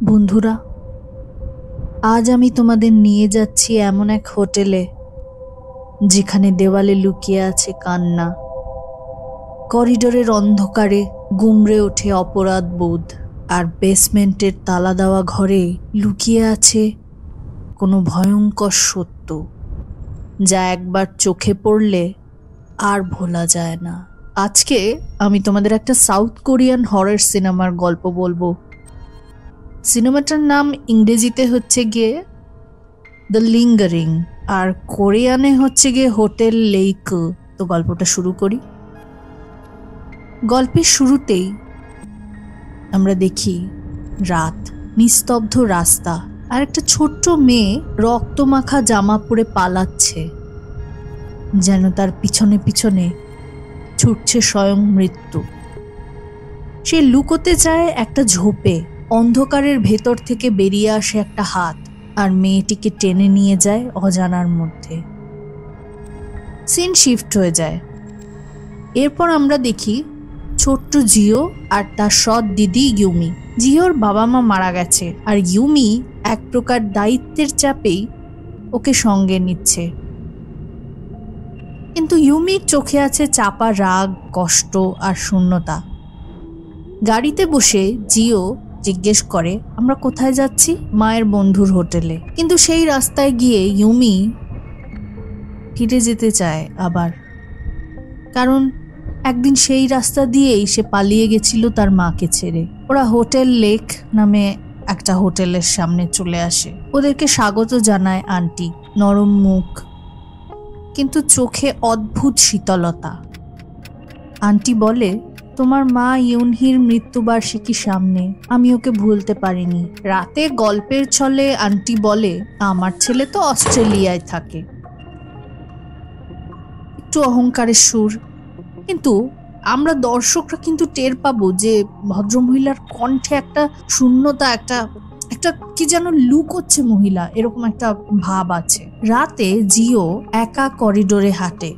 বন্ধুরা, আজ আমি তোমাদের নিয়ে যাচ্ছি এমন এক হোটেলে যেখানে দেওয়ালে লুকিয়ে আছে কান্না, করিডোরের অন্ধকারে গুমড়ে ওঠে অপরাধ বোধ, আর বেসমেন্টের তালা দেওয়া ঘরে লুকিয়ে আছে কোনো ভয়ঙ্কর সত্য যা একবার চোখে পড়লে আর ভোলা যায় না। আজকে আমি তোমাদের একটা সাউথ কোরিয়ান হরর সিনেমার গল্প বলবো। সিনেমাটার নাম ইংরেজিতে হচ্ছে গিয়ে দ্য লিঙ্গারিং, আর কোরিয়ানে হচ্ছে গিয়ে হোটেল লেইক। তো গল্পটা শুরু করি। গল্পের শুরুতেই আমরা দেখি রাত, নিস্তব্ধ রাস্তা, আর একটা ছোট্ট মেয়ে রক্তমাখা জামা পরে পালাচ্ছে, যেন তার পিছনে পিছনে ছুটছে স্বয়ং মৃত্যু। সে লুকোতে চায় একটা ঝোপে, অন্ধকারের ভেতর থেকে বেরিয়ে আসে একটা হাত আর মেয়েটিকে টেনে নিয়ে যায় অজানার মধ্যে। সিন শিফট হয়ে যায়। এরপর আমরা দেখি ছোট্ট জিও আর তার সৎ দিদি ইউমি। জিওর বাবা মা মারা গেছে, আর ইউমি এক প্রকার দায়িত্বের চাপেই ওকে সঙ্গে নিচ্ছে। কিন্তু ইউমির চোখে আছে চাপা রাগ, কষ্ট আর শূন্যতা। গাড়িতে বসে জিও জিজ্ঞেস করে, আমরা কোথায় যাচ্ছি? মায়ের বন্ধুর হোটেলে। কিন্তু সেই রাস্তায় গিয়ে ইউমি ফিরে যেতে চায় আবার, কারণ একদিন সেই রাস্তা দিয়েই সে পালিয়ে গেছিল তার মাকে ছেড়ে। ওরা হোটেল লেক নামে একটা হোটেলের সামনে চলে আসে। ওদেরকে স্বাগত জানায় আন্টি, নরম মুখ কিন্তু চোখে অদ্ভুত শীতলতা। আন্টি বলে, তোমার মা ইউনহির মৃত্যুবার্ষিকী সামনে, আমি ওকে ভুলতে পারিনি। রাতে গল্পের ছলে আন্টি বলে, আমার ছেলে তো অস্ট্রেলিয়ায় থাকে। একটু অহংকারের সুর, কিন্তু আমরা দর্শকরা কিন্তু টের পাবো যে ভদ্রমহিলার কণ্ঠে একটা শূন্যতা, একটা একটা কি যেন লুকোচ্ছে মহিলা, এরকম একটা ভাব আছে। রাতে জিও একা করিডোরে হাঁটে।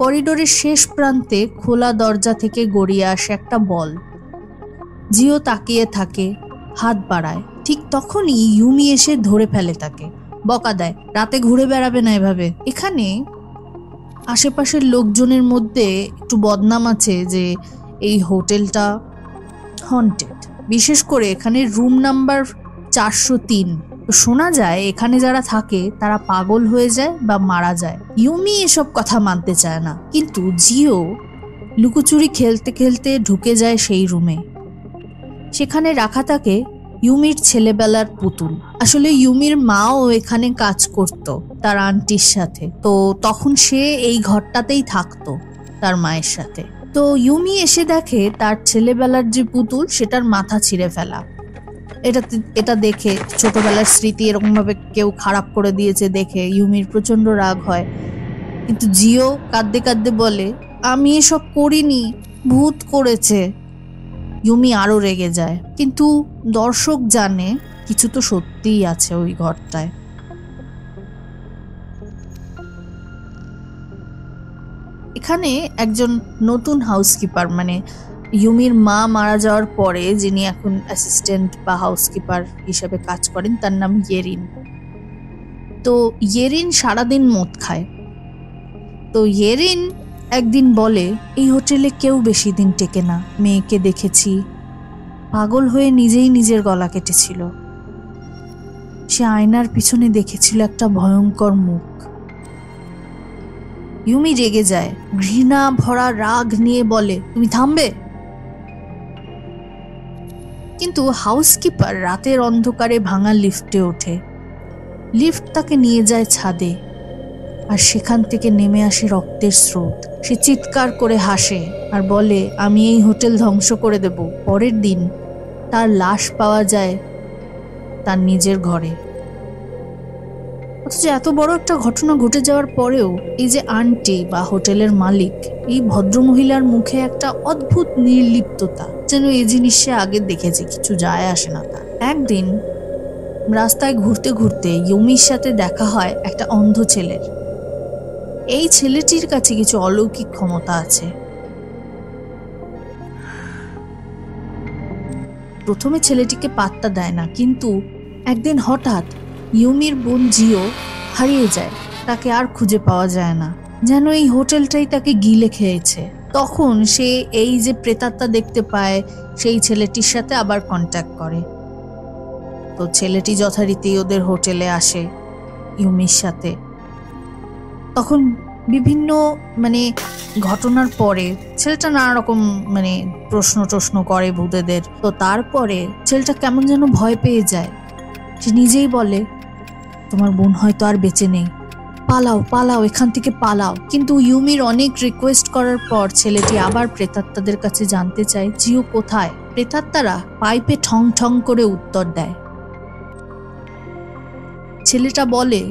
করিডোরের শেষ প্রান্তে খোলা দরজা থেকে গড়িয়ে আসে একটা বল। জিও তাকিয়ে থাকে, হাত বাড়ায়। ঠিক তখনই ইউমি এসে ধরে ফেলে তাকে, বকা দেয়, রাতে ঘুরে বেড়াবে না এভাবে। এখানে আশেপাশের লোকজনের মধ্যে একটু বদনাম আছে যে এই হোটেলটা হন্টেড। বিশেষ করে এখানে রুম নাম্বার 403। শোনা যায় এখানে যারা থাকে তারা পাগল হয়ে যায় বা মারা যায়। ইউমি এসব কথা মানতে চায় না, কিন্তু জিও লুকোচুরি খেলতে খেলতে ঢুকে যায় সেই রুমে। সেখানে রাখা থাকে ইউমির ছেলেবেলার পুতুল। আসলে ইউমির মাও এখানে কাজ করত তার আন্টির সাথে, তো তখন সে এই ঘরটাতেই থাকতো তার মায়ের সাথে। তো ইউমি এসে দেখে তার ছেলেবেলার যে পুতুল সেটার মাথা ছিঁড়ে ফেলা। এটা দেখে, ছোটবেলার স্মৃতি এরকম ভাবে কেউ খারাপ করে দিয়েছে দেখে ইউমির প্রচন্ড রাগ হয়। কিন্তু জিও কাঁদতে কাঁদতে বলে, আমি এসব করিনি, ভূত করেছে। ইউমি আরো রেগে যায়, কিন্তু দর্শক জানে কিছু তো সত্যিই আছে ওই ঘরটায়। এখানে একজন নতুন হাউসকিপার, মানে ইউমির মা মারা যাওয়ার পরে যিনি এখন অ্যাসিস্ট্যান্ট বা হাউসকিপার হিসেবে কাজ করেন, তার নাম ইয়েরিন। তো ইয়েরিন সারাদিন মদ খায়। তো ইয়েরিন একদিন বলে, এই হোটেলে কেউ বেশি দিন টেকে না। মেয়েকে দেখেছি, পাগল হয়ে নিজেই নিজের গলা কেটেছিল। সে আয়নার পিছনে দেখেছিল একটা ভয়ঙ্কর মুখ। ইউমি রেগে যায়, ঘৃণা ভরা রাগ নিয়ে বলে, তুমি থামবে? কিন্তু হাউসকিপার রাতের অন্ধকারে ভাঙা লিফটে ওঠে। লিফট তাকে নিয়ে যায় ছাদে, আর সেখান থেকে নেমে আসে রক্তের স্রোত। সে চিৎকার করে হাসে আর বলে, আমি এই হোটেল ধ্বংস করে দেব। পরের দিন তার লাশ পাওয়া যায় তার নিজের ঘরে। অথচ এত বড় একটা ঘটনা ঘটে যাওয়ার পরেও এই যে আন্টি বা হোটেলের মালিক, এই ভদ্রমহিলার মুখে একটা অদ্ভুত নির্লিপ্ততা, যেন এই জিনিস সে আগে দেখেছে, কিছু যায় আসে না তার। একদিন রাস্তায় ঘুরতে ঘুরতে ইউমির সাথে দেখা হয় একটা অন্ধ ছেলের। এই ছেলেটির কাছে কিছু অলৌকিক ক্ষমতা আছে। প্রথমে ছেলেটিকে পাত্তা দেয় না, কিন্তু একদিন হঠাৎ ইউমির বোন জিও হারিয়ে যায়। তাকে আর খুঁজে পাওয়া যায় না, যেন এই হোটেলটাই তাকে গিলে খেয়েছে। তখন সে এই যে প্রেতাত্মা দেখতে পায়, সেই ছেলেটির সাথে আবার কন্ট্যাক্ট করে। তো ছেলেটি যথারীতি ওদের হোটেলে আসে ইউমির সাথে। তখন বিভিন্ন ঘটনার পরে ছেলেটা নানা রকম প্রশ্ন করে ভূতেদের। তো তারপরে ছেলেটা কেমন যেন ভয় পেয়ে যায়। সে নিজেই বলে, তোমার বোন হয়তো আর বেঁচে নেই, পালাও পালাও, এখান থেকে পালাও। কিন্তু ইউমির অনেক রিকোয়েস্ট করার পর ছেলেটি আবার প্রেতাত্মাদের কাছে জানতে চায় জিও কোথায়। প্রেতাত্মারা পাইপে ঠং ঠং করে উত্তর দেয়। ছেলেটা বলে,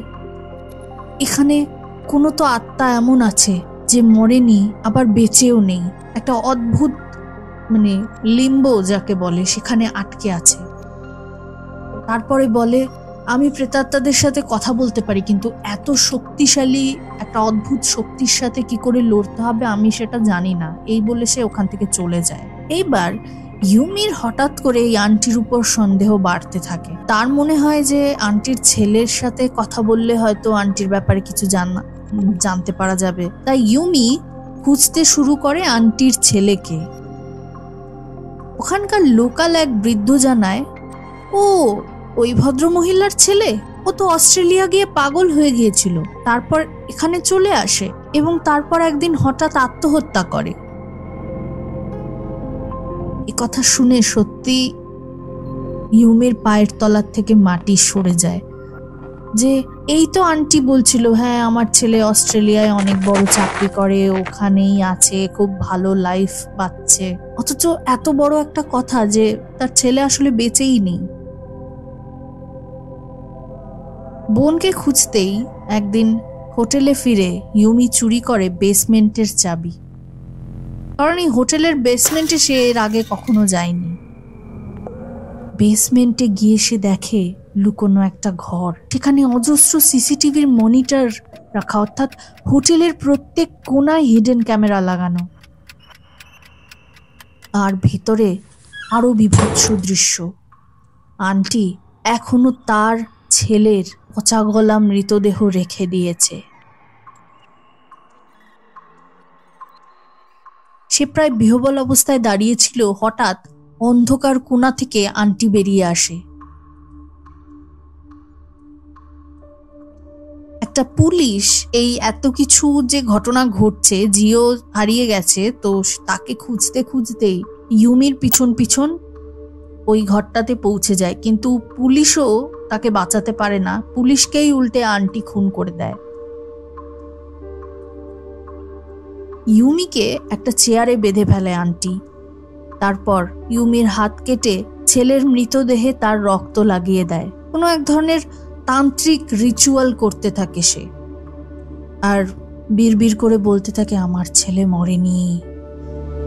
এখানে কোনো তো আত্মা এমন আছে যে মরেনি আবার বেঁচেও নেই, একটা অদ্ভুত লিম্বো যাকে বলে, সেখানে আটকে আছে। তারপরে বলে, আমি প্রেতাত্মাদের সাথে কথা বলতে পারি, কিন্তু এত শক্তিশালী একটা অদ্ভুত শক্তির সাথে কি করে লড়তে হবে আমি সেটা জানি না। এই বলে সে ওখান থেকে চলে যায়। এইবার ইউমির হঠাৎ করে এই আন্টির উপর সন্দেহ বাড়তে থাকে। তার মনে হয় যে আন্টির ছেলের সাথে কথা বললে হয়তো আন্টির ব্যাপারে কিছু জানতে পারা যাবে। তাই ইউমি খুঁজতে শুরু করে আন্টির ছেলেকে। ওখানকার লোকাল এক বৃদ্ধ জানায়, ওই ভদ্রমহিলার ছেলে, ও তো অস্ট্রেলিয়া গিয়ে পাগল হয়ে গিয়েছিল, তারপর এখানে চলে আসে এবং তারপর একদিন হঠাৎ আত্মহত্যা করে। এ কথা শুনে সত্যি ইউমির পায়ের তলার থেকে মাটি সরে যায়। যে এই তো আন্টি বলছিল, হ্যাঁ আমার ছেলে অস্ট্রেলিয়ায় অনেক বড় চাকরি করে, ওখানেই আছে, খুব ভালো লাইফ পাচ্ছে, অথচ এত বড় একটা কথা যে তার ছেলে আসলে বেঁচেই নেই। বোনকে খুঁজতেই একদিন হোটেলে ফিরে ইউমি চুরি করে বেসমেন্টের চাবি, কারণ এই হোটেলের বেসমেন্টে সে এর আগে কখনো যায়নি। বেসমেন্টে গিয়ে সে দেখে লুকোনো একটা ঘর, সেখানে অজস্র সিসিটিভির মনিটর রাখা, অর্থাৎ হোটেলের প্রত্যেক কোনায় হিডেন ক্যামেরা লাগানো, আর ভিতরে আরো বিভৎস দৃশ্য। আন্টি এখনো তার ছেলের পচা গলা মৃতদেহ রেখে দিয়েছে। সে প্রায় বিহ্বল অবস্থায় দাঁড়িয়েছিল, হঠাৎ অন্ধকার কোণা থেকে আন্টি বেরিয়ে আসে। একটা পুলিশ এই এত কিছু যে ঘটনা ঘটছে, জিও হারিয়ে গেছে, তো তাকে খুঁজতে খুঁজতেই ইউমির পিছন পিছন ওই ঘরটাতে পৌঁছে যায়, কিন্তু পুলিশও তাকে বাঁচাতে পারে না, পুলিশকেই উল্টে আন্টি খুন করে দেয়। ইউমিকে একটা চেয়ারে বেঁধে ফেলে আন্টি। তারপর ইউমির হাত কেটে ছেলের মৃতদেহে তার রক্ত লাগিয়ে দেয়। কোনো এক ধরনের তান্ত্রিক রিচুয়াল করতে থাকে সে, আর বিড়বিড় করে বলতে থাকে, আমার ছেলে মরেনি,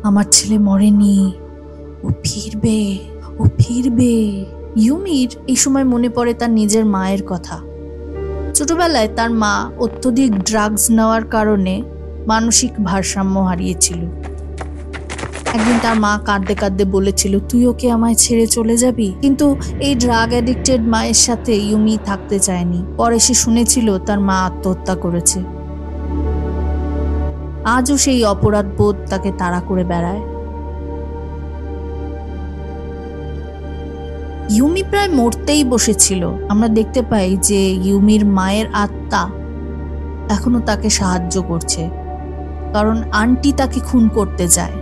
আমার ছেলে মরেনি, ও ফিরবে, ও ফিরবে। ইউমির এই সময় মনে পড়ে তার নিজের মায়ের কথা। ছোটবেলায় তার মা অত্যধিক ড্রাগস নেওয়ার কারণে মানসিক ভারসাম্য হারিয়েছিল। একদিন তার মা কাঁদতে কাঁদতে বলেছিল, তুই ওকে আমায় ছেড়ে চলে যাবি, কিন্তু এই ড্রাগ অ্যাডিক্টেড মায়ের সাথে ইউমি থাকতে চায়নি। পরে সে শুনেছিল তার মা আত্মহত্যা করেছে। আজও সেই অপরাধ বোধ তাকে তাড়া করে বেড়ায়। ইউমি প্রায় মরতেই বসেছিল। আমরা দেখতে পাই যে ইউমির মায়ের আত্মা এখনো তাকে সাহায্য করছে, কারণ আন্টি তাকে খুন করতে চায়।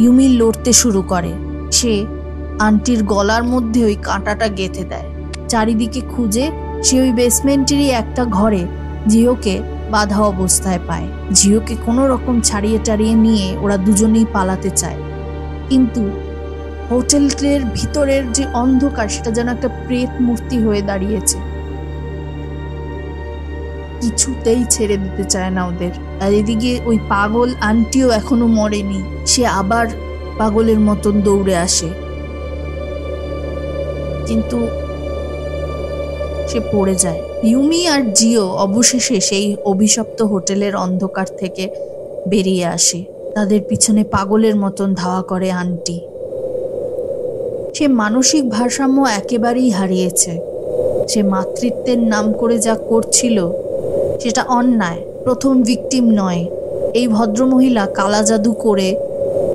ইউমি লড়তে শুরু করে। সে আন্টির গলার মধ্যে ওই কাঁটাটা গেঁথে দেয়। চারিদিকে খুঁজে সে ওই বেসমেন্টেরই একটা ঘরে জিওকে বাঁধা অবস্থায় পায়। জিওকে কোনো রকম ছাড়িয়ে টাড়িয়ে নিয়ে ওরা দুজনেই পালাতে চায়, কিন্তু হোটেলের ভিতরের যে অন্ধকার, সেটা যেন একটা প্রেত মূর্তি হয়ে দাঁড়িয়েছে, কিছুতেই ছেড়ে দিতে চায় না ওদের। আর এদিকে ওই পাগল আন্টিও এখনো মরেনি, সে আবার পাগলের মতন দৌড়ে আসে, কিন্তু সে পড়ে যায়। ইউমি আর জিও অবশেষে সেই অভিশপ্ত হোটেলের অন্ধকার থেকে বেরিয়ে আসে। তাদের পিছনে পাগলের মতন ধাওয়া করে আন্টি। সে মানসিক ভারসাম্য একেবারেই হারিয়েছে। সে মাতৃত্বের নাম করে যা করছিল সেটা অন্যায়। প্রথম ভিকটিম নয়। এই ভদ্রমহিলা কালা জাদু করে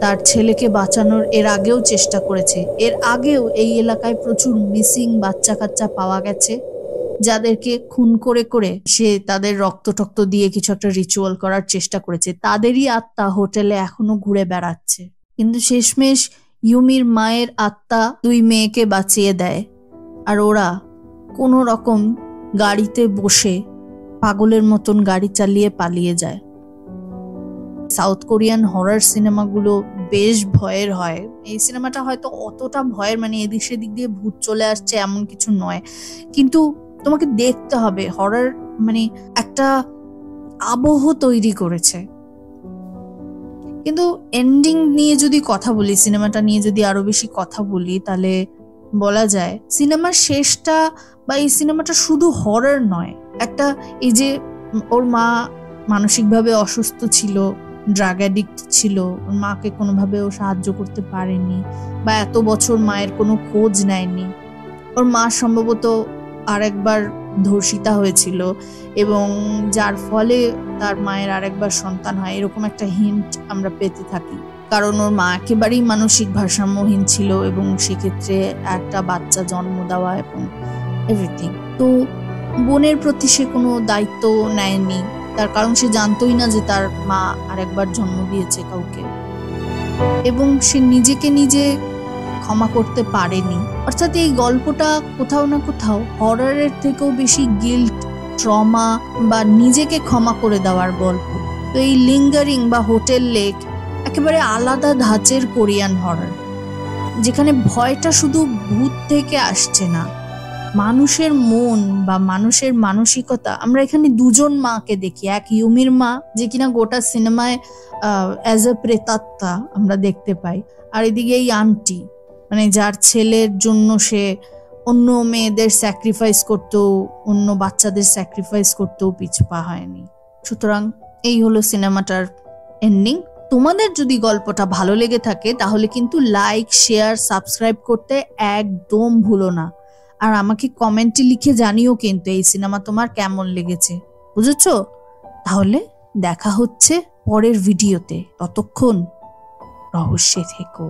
তার ছেলেকে বাঁচানোর এর আগেও চেষ্টা করেছে। এর আগেও এই এলাকায় প্রচুর মিসিং বাচ্চা কাচ্চা পাওয়া গেছে, যাদেরকে খুন করে করে সে তাদের রক্ত টক্ত দিয়ে কিছু একটা রিচুয়াল করার চেষ্টা করেছে। তাদেরই আত্মা হোটেলে এখনো ঘুরে বেড়াচ্ছে। কিন্তু শেষমেশ ইউমির মায়ের আত্মা 2 মেয়েকে বাঁচিয়ে দেয়, আর ওরা কোনো রকম গাড়িতে বসে পাগলের মতন গাড়ি চালিয়ে পালিয়ে যায়। সাউথ কোরিয়ান হরর সিনেমাগুলো বেশ ভয়ের হয়। এই সিনেমাটা হয়তো অতটা ভয়ের, মানে এদিক সেদিক দিয়ে ভূত চলে আসছে এমন কিছু নয়, কিন্তু তোমাকে দেখতে হবে। হরর মানে একটা আবহ তৈরি করেছে। কিন্তু এন্ডিং নিয়ে যদি কথা বলি, সিনেমাটা নিয়ে যদি আরো বেশি কথা বলি, তাহলে বলা যায় সিনেমার শেষটা বা এই সিনেমাটা শুধু হরর নয়। একটা এই যে ওর মা মানসিকভাবে অসুস্থ ছিল, ড্রাগ অ্যাডিক্ট ছিল, ওর মাকে কোনোভাবেও সাহায্য করতে পারেনি বা এত বছর মায়ের কোনো খোঁজ নেয়নি। ওর মা সম্ভবত আরেকবার ধর্ষিতা হয়েছিল এবং যার ফলে তার মায়ের আরেকবার সন্তান হয়, এরকম একটা হিন্ট আমরা পেতে থাকি। কারণ ওর মা একেবারেই মানসিক ভারসাম্যহীন ছিল এবং সেক্ষেত্রে একটা বাচ্চা জন্ম দেওয়া এবং এভরিথিং। তো বোনের প্রতি সে কোনো দায়িত্ব নেয়নি, তার কারণ সে জানতোই না যে তার মা আরেকবার জন্ম দিয়েছে কাউকে, এবং সে নিজেকে নিজে ক্ষমা করতে পারেনি। অর্থাৎ এই গল্পটা কোথাও না কোথাও হররের থেকেও বেশি গিল্ট, ট্রমা বা নিজেকে ক্ষমা করে দেওয়ার গল্প। তো এই লিঙ্গারিং বা হোটেল লেক একেবারে আলাদা ধাঁচের কোরিয়ান হরর, যেখানে ভয়টা শুধু ভূত থেকে আসছে না, মানুষের মন বা মানুষের মানসিকতা। আমরা এখানে 2জন মাকে দেখি, এক ইউমির মা যে কিনা গোটা সিনেমায় অ্যাজ এ প্রেতাত্মা আমরা দেখতে পাই, আর এদিকে এই আন্টি, মানে যার ছেলের জন্য সে অন্য মেয়েদের স্যাক্রিফাইস করতেও, অন্য বাচ্চাদের স্যাক্রিফাইস করতেও পিছপা হয়নি। সুতরাং এই হলো সিনেমাটার এন্ডিং। তোমাদের যদি গল্পটা ভালো লেগে থাকে তাহলে কিন্তু লাইক, শেয়ার, সাবস্ক্রাইব করতে একদম ভুলো না। আর আমাকে কমেন্টে লিখে জানিও কিন্তু এই সিনেমা তোমার কেমন লেগেছে, বুঝেছো? তাহলে দেখা হচ্ছে পরের ভিডিওতে। ততক্ষণ রহস্যে থেকো।